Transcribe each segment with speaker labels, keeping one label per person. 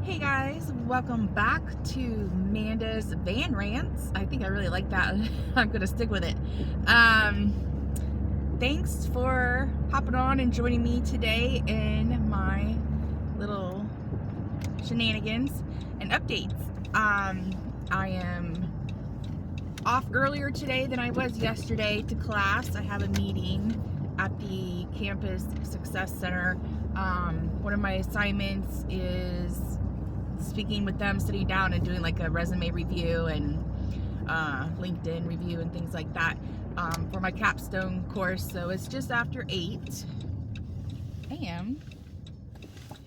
Speaker 1: Hey guys, welcome back to Manda's Van Rants. I think I really like that. I'm gonna stick with it. Thanks for hopping on and joining me today in my little shenanigans and updates. I am off earlier today than I was yesterday to class. I have a meeting at the Campus Success Center. One of my assignments is speaking with them, sitting down and doing like a resume review and LinkedIn review and things like that for my capstone course. So it's just after 8 a.m.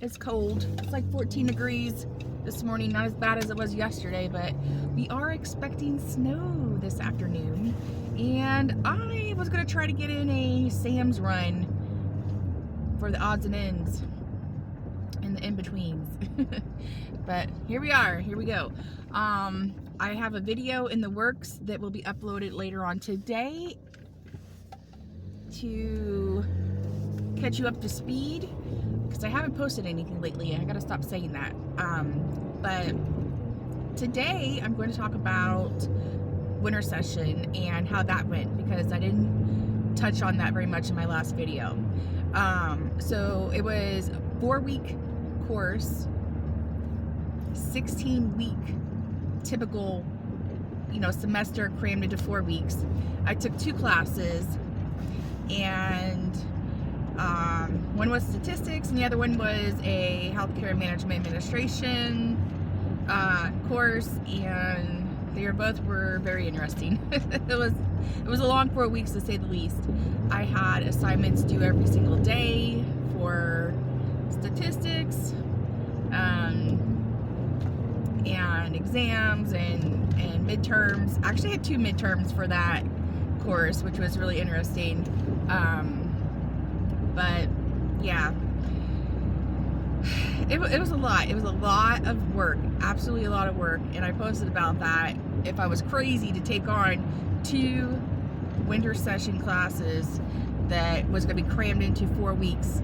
Speaker 1: It's cold. It's like 14 degrees this morning. Not as bad as it was yesterday, but we are expecting snow this afternoon. And I was going to try to get in a Sam's run for the odds and ends and the in-betweens. But here we are. Here we go. I have a video in the works that will be uploaded later on today to catch you up to speed, because I haven't posted anything lately. I gotta stop saying that. But today I'm going to talk about winter session and how that went, because I didn't touch on that very much in my last video. So it was a 4-week course, 16-week typical, semester crammed into 4 weeks. I took 2 classes, and one was statistics and the other one was a healthcare management administration course, and they were very interesting. It was a long 4 weeks, to say the least. I had assignments due every single day for statistics, and exams and midterms. I actually had 2 midterms for that course, which was really interesting. But yeah, it was a lot. It was a lot of work, absolutely a lot of work. And I posted about that. If I was crazy to take on 2 winter session classes that was going to be crammed into 4 weeks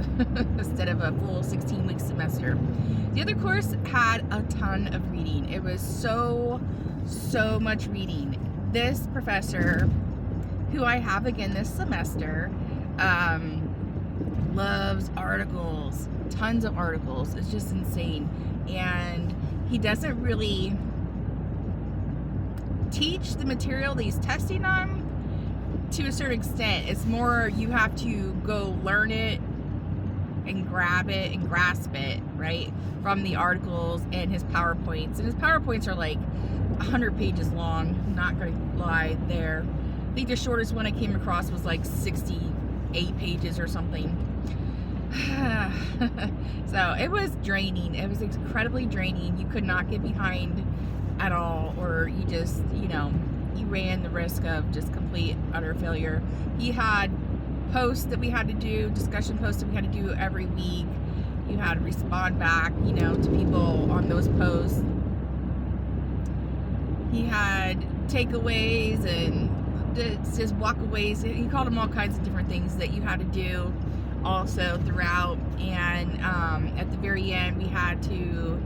Speaker 1: instead of a full 16-week semester. The other course had a ton of reading. It was so much reading. This professor, who I have again this semester, loves articles, tons of articles. It's just insane. And he doesn't really teach the material that he's testing on to a certain extent. It's more you have to go learn it and grab it and grasp it, right, from the articles and his PowerPoints. And his PowerPoints are like 100 pages long. I'm not going to lie there. I think the shortest one I came across was like 68 pages or something. So it was draining. It was incredibly draining. You could not get behind at all, or you just, you ran the risk of just complete, utter failure. He had posts that we had to do, discussion posts that we had to do every week. You had to respond back, to people on those posts. He had takeaways and just walkaways. He called them all kinds of different things that you had to do also throughout. And at the very end, we had to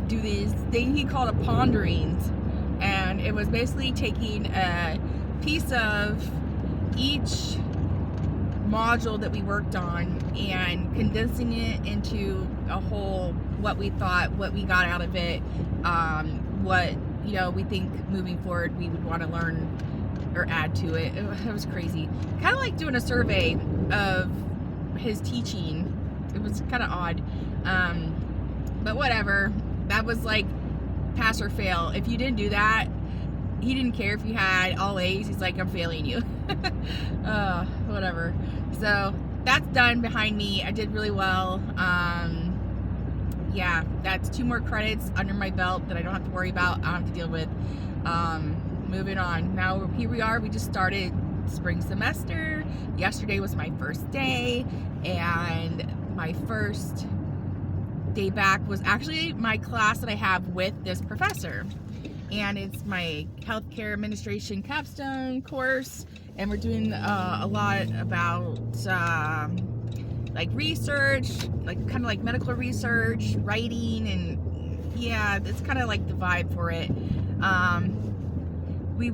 Speaker 1: do this thing he called a ponderings. And it was basically taking a piece of each module that we worked on and condensing it into a whole, what we thought, what we got out of it, what we think moving forward we would want to learn or add to it. It was crazy. Kind of like doing a survey of his teaching. It was kind of odd, but whatever. That was like pass or fail. If you didn't do that, he didn't care if you had all A's. He's like, I'm failing you. Whatever. So that's done behind me. I did really well. Yeah, that's 2 more credits under my belt that I don't have to worry about. I don't have to deal with. Moving on. Now here we are. We just started spring semester. Yesterday was my first day, and my first day back was actually my class that I have with this professor, and it's my healthcare administration capstone course, and we're doing a lot about like research, like kind of like medical research, writing, and yeah, it's kind of like the vibe for it. We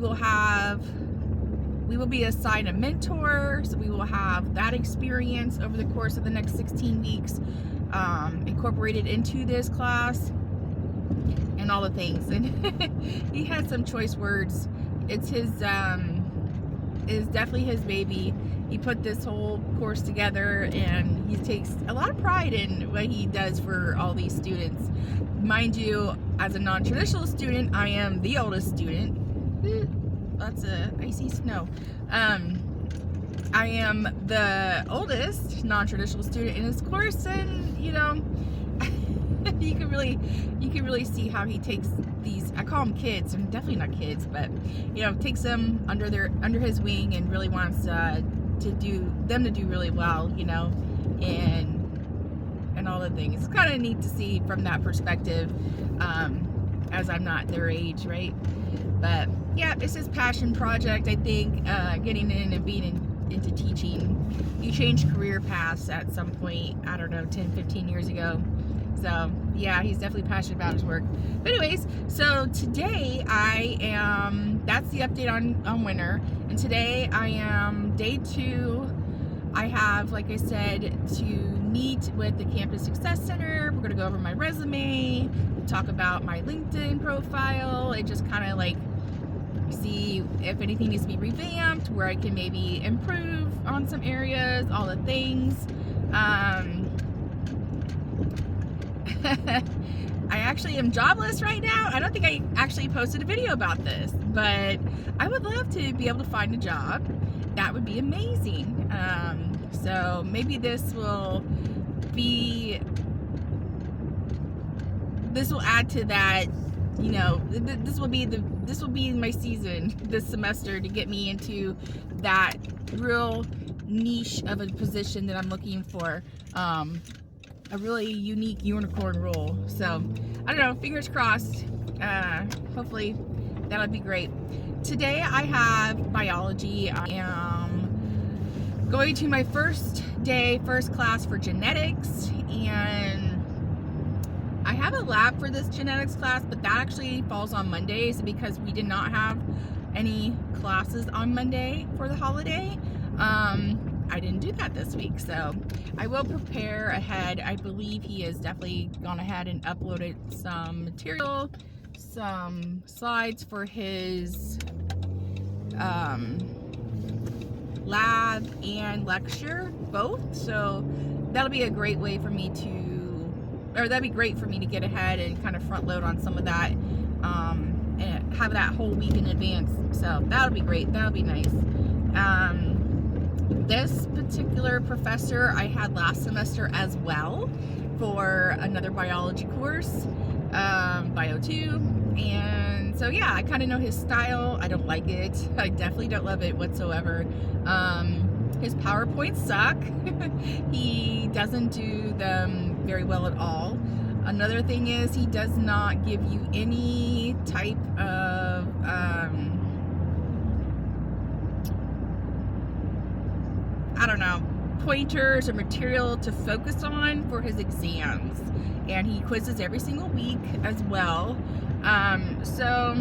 Speaker 1: will be assigned a mentor, so we will have that experience over the course of the next 16 weeks, incorporated into this class, and all the things. And he had some choice words. It's his, is definitely his baby. He put this whole course together, and he takes a lot of pride in what he does for all these students. Mind you, as a non-traditional student, I am the oldest student. Lots of icy snow. I am the oldest non-traditional student in his course, and you know, you can really see how he takes these, I call them kids, and definitely not kids, but you know, takes them under his wing and really wants to do really well, you know, and all the things. It's kind of neat to see from that perspective, as I'm not their age, right? But yeah, it's his passion project, I think, getting in and being into teaching. He changed career paths at some point, I don't know, 10, 15 years ago. So yeah, he's definitely passionate about his work. But anyways, so today that's the update on winter. And today I am day 2. I have, like I said, to meet with the Campus Success Center. We're gonna go over my resume, talk about my LinkedIn profile, and just kind of like see if anything needs to be revamped, where I can maybe improve on some areas, all the things. I actually am jobless right now. I don't think I actually posted a video about this, but I would love to be able to find a job. That would be amazing. So maybe this will add to that, you know, this will be my season this semester to get me into that real niche of a position that I'm looking for, a really unique unicorn role. So I don't know, fingers crossed. Hopefully that would be great. Today I have biology. I am going to my first class for genetics, and I have a lab for this genetics class, but that actually falls on Mondays because we did not have any classes on Monday for the holiday. I didn't do that this week, so I will prepare ahead. I believe he has definitely gone ahead and uploaded some material, some slides for his lab and lecture, both. So that'll be a great way for me that'd be great for me to get ahead and kind of front load on some of that, and have that whole week in advance. So that'll be great. That'll be nice. This particular professor I had last semester as well for another biology course, Bio 2, and so yeah, I kind of know his style. I don't like it. I definitely don't love it whatsoever. His PowerPoints suck. He doesn't do them very well at all. Another thing is he does not give you any type of I don't know, pointers or material to focus on for his exams, and he quizzes every single week as well. So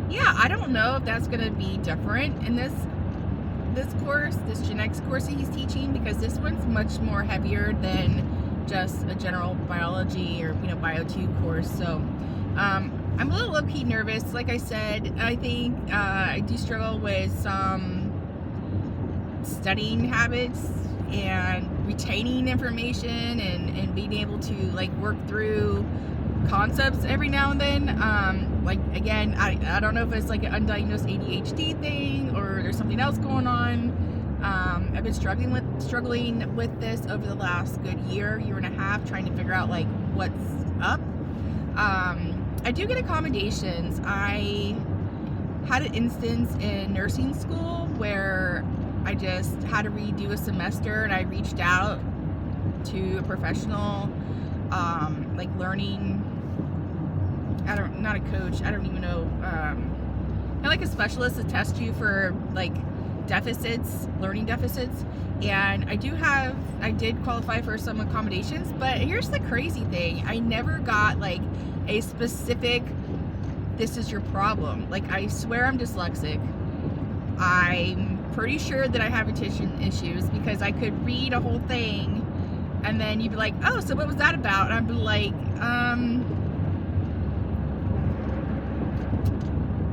Speaker 1: yeah, I don't know if that's gonna be different in this course, this genetics course that he's teaching, because this one's much more heavier than just a general biology or, you know, Bio 2 course. So I'm a little low-key nervous. Like I said, I think I do struggle with some studying habits and retaining information and being able to like work through concepts every now and then. Like again, I don't know if it's like an undiagnosed ADHD thing or there's something else going on. I've been struggling with this over the last good year and a half, trying to figure out like what's up. I do get accommodations. I had an instance in nursing school where I just had to redo a semester, and I reached out to a professional, like learning, not a coach, I don't even know, like a specialist to test you for like deficits, learning deficits, and I did qualify for some accommodations. But here's the crazy thing: I never got like a specific, this is your problem. Like, I swear I'm dyslexic. I'm pretty sure that I have attention issues because I could read a whole thing and then you'd be like, oh, so what was that about? And I'd be like,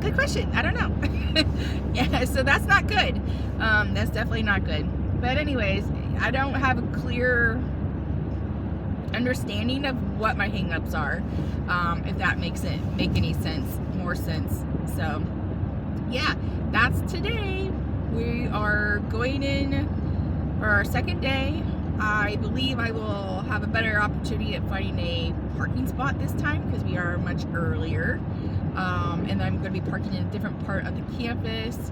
Speaker 1: good question. I don't know. Yeah, so that's not good. That's definitely not good. But anyways, I don't have a clear understanding of what my hang-ups are, if that makes it make any sense, more sense. So yeah, that's today. We are going in for our second day. I believe I will have a better opportunity at finding a parking spot this time because we are much earlier, and I'm going to be parking in a different part of the campus,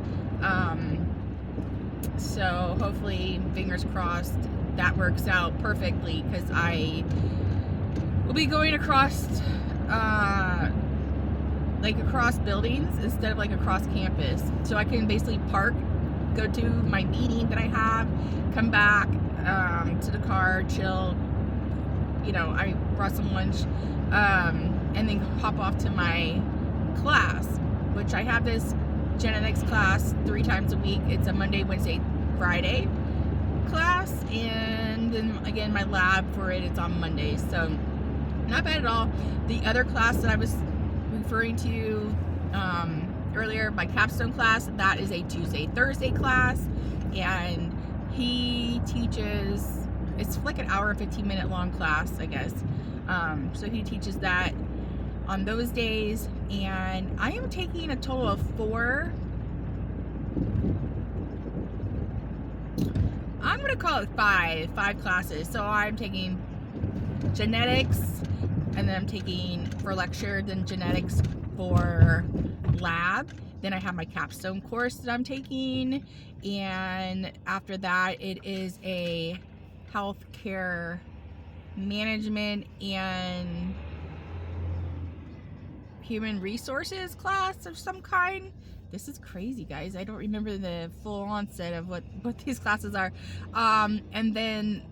Speaker 1: so hopefully, fingers crossed, that works out perfectly because I will be going across like across buildings instead of like across campus, so I can basically park, go to my meeting that I have, come back to the car, chill, you know, I brought some lunch, and then hop off to my class, which I have this genetics class 3 times a week. It's a Monday, Wednesday, Friday class, and then again my lab for it's on Mondays, so not bad at all. The other class that I was referring to earlier, my capstone class, that is a Tuesday, Thursday class, and he teaches, it's like an hour and 15-minute long class, I guess. So he teaches that on those days, and I am taking a total of 4, I'm gonna call it 5 classes. So I'm taking genetics, and then I'm taking for lecture, then genetics for lab, then I have my capstone course that I'm taking, and after that it is a healthcare management and human resources class of some kind. This is crazy, guys. I don't remember the full onset of what these classes are. And then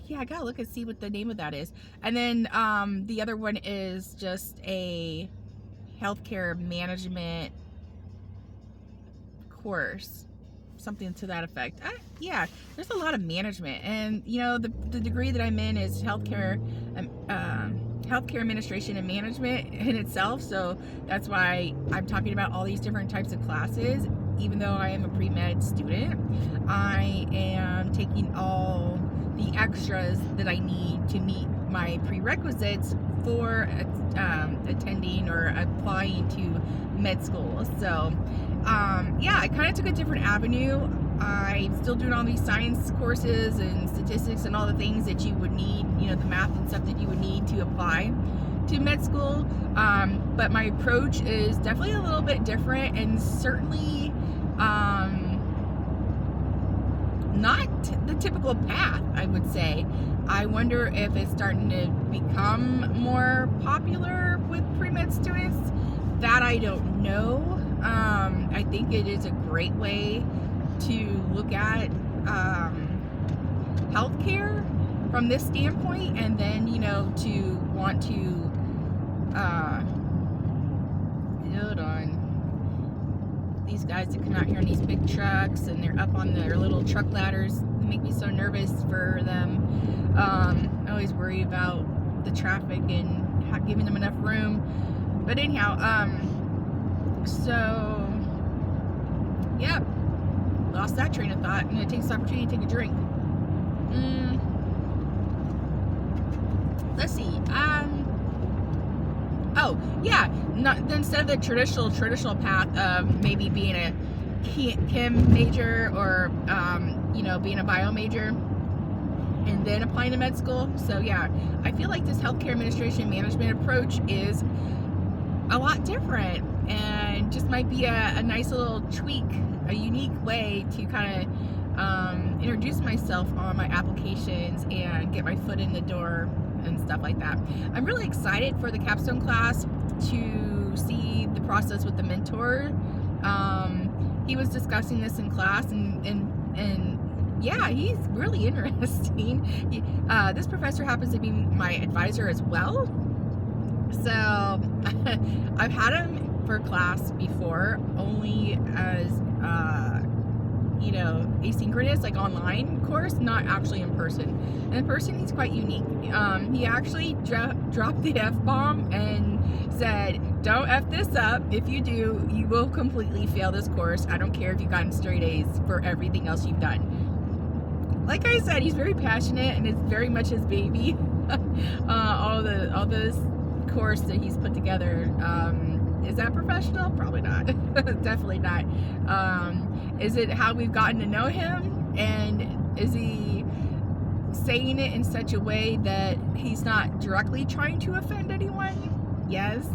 Speaker 1: yeah, I gotta look and see what the name of that is. And then the other one is just a healthcare management course, something to that effect. Yeah, there's a lot of management, and you know, the degree that I'm in is healthcare administration and management in itself, so that's why I'm talking about all these different types of classes. Even though I am a pre-med student, I am taking all the extras that I need to meet my prerequisites for attending or applying to med school. So yeah, I kind of took a different avenue. I'm still doing all these science courses and statistics and all the things that you would need, you know, the math and stuff that you would need to apply to med school, but my approach is definitely a little bit different, and certainly not the typical path, I would say. I wonder if it's starting to become more popular with pre-med students. That I don't know. I think it is a great way to look at healthcare from this standpoint, and then, you know, to want to hold on, these guys that come out here in these big trucks and they're up on their little truck ladders, they make me so nervous for them. I always worry about the traffic and not giving them enough room. But anyhow, so yeah, lost that train of thought. I'm gonna take this opportunity to take a drink. Let's see. Oh yeah, instead of the traditional path of maybe being a chem major or you know, being a bio major and then applying to med school. So yeah, I feel like this healthcare administration management approach is a lot different, and just might be a nice little tweak, a unique way to kind of introduce myself on my applications and get my foot in the door and stuff like that. I'm really excited for the capstone class to see the process with the mentor. he was discussing this in class, and yeah, he's really interesting. This professor happens to be my advisor as well. So I've had him for class before, only as you know, asynchronous, like online course, not actually in person. In person, he's quite unique. He actually dropped the F-bomb and said, "Don't F this up. If you do, you will completely fail this course. I don't care if you've gotten straight A's for everything else you've done." Like I said, he's very passionate, and it's very much his baby. all this course that he's put together. Is that professional? Probably not. Definitely not. Is it how we've gotten to know him? And is he saying it in such a way that he's not directly trying to offend anyone? Yes.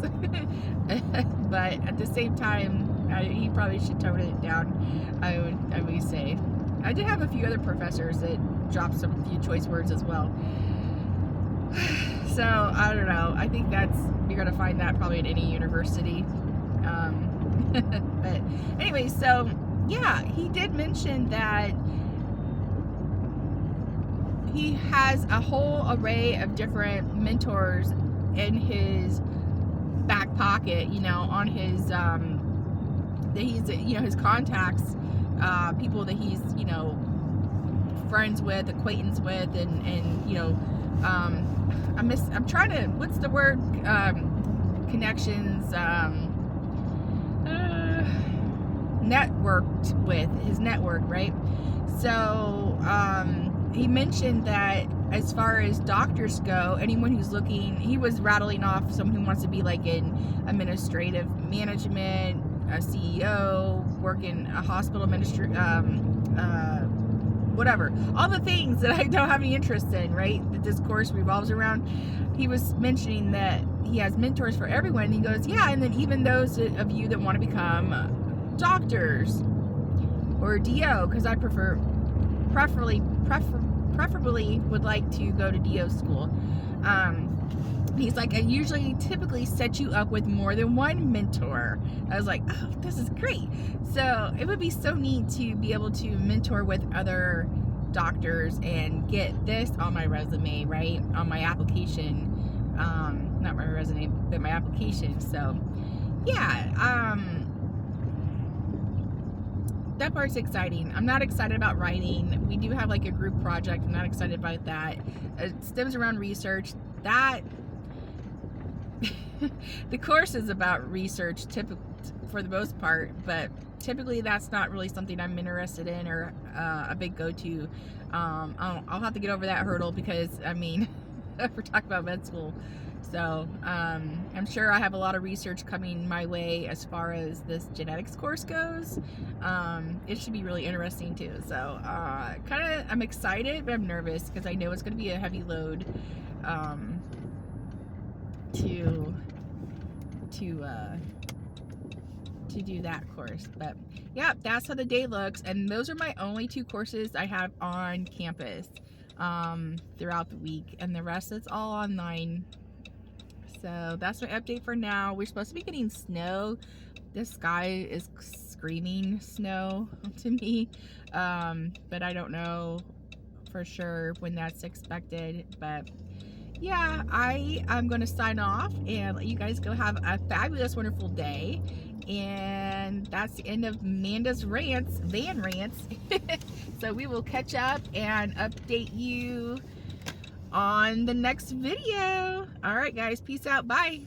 Speaker 1: But at the same time, he probably should tone it down, I would say. I did have a few other professors that dropped some few choice words as well. So I don't know. I think you're gonna find that probably at any university. But anyway, so yeah, he did mention that he has a whole array of different mentors in his back pocket. You know, on his that he's, you know, his contacts, people that he's, you know, friends with, acquaintance with, and you know. I'm trying to, what's the word, connections, networked with, his network, right? So, he mentioned that as far as doctors go, anyone who's looking, he was rattling off someone who wants to be like in administrative management, a CEO, work in a hospital whatever, all the things that I don't have any interest in, right, that this course revolves around. He was mentioning that he has mentors for everyone, and he goes, yeah, and then even those of you that want to become doctors or DO, because I preferably would like to go to DO school. He's like, I typically set you up with more than one mentor. I was like, oh, this is great. So it would be so neat to be able to mentor with other doctors and get this on my resume, right? On my application. Not my resume, but my application. So yeah, that part's exciting. I'm not excited about writing. We do have like a group project. I'm not excited about that. It stems around research. That the course is about research, for the most part, but typically that's not really something I'm interested in or a big go-to. I'll have to get over that hurdle because, I mean, we're talking about med school. So I'm sure I have a lot of research coming my way as far as this genetics course goes. It should be really interesting too. So I'm excited, but I'm nervous because I know it's going to be a heavy load to do that course. But yeah, that's how the day looks, and those are my only 2 courses I have on campus throughout the week, and the rest is all online. So that's my update for now. We're supposed to be getting snow. The sky is screaming snow to me, but I don't know for sure when that's expected. But yeah, I'm going to sign off and let you guys go have a fabulous, wonderful day. And that's the end of Amanda's van rants. So we will catch up and update you on the next video. All right, guys, peace out. Bye.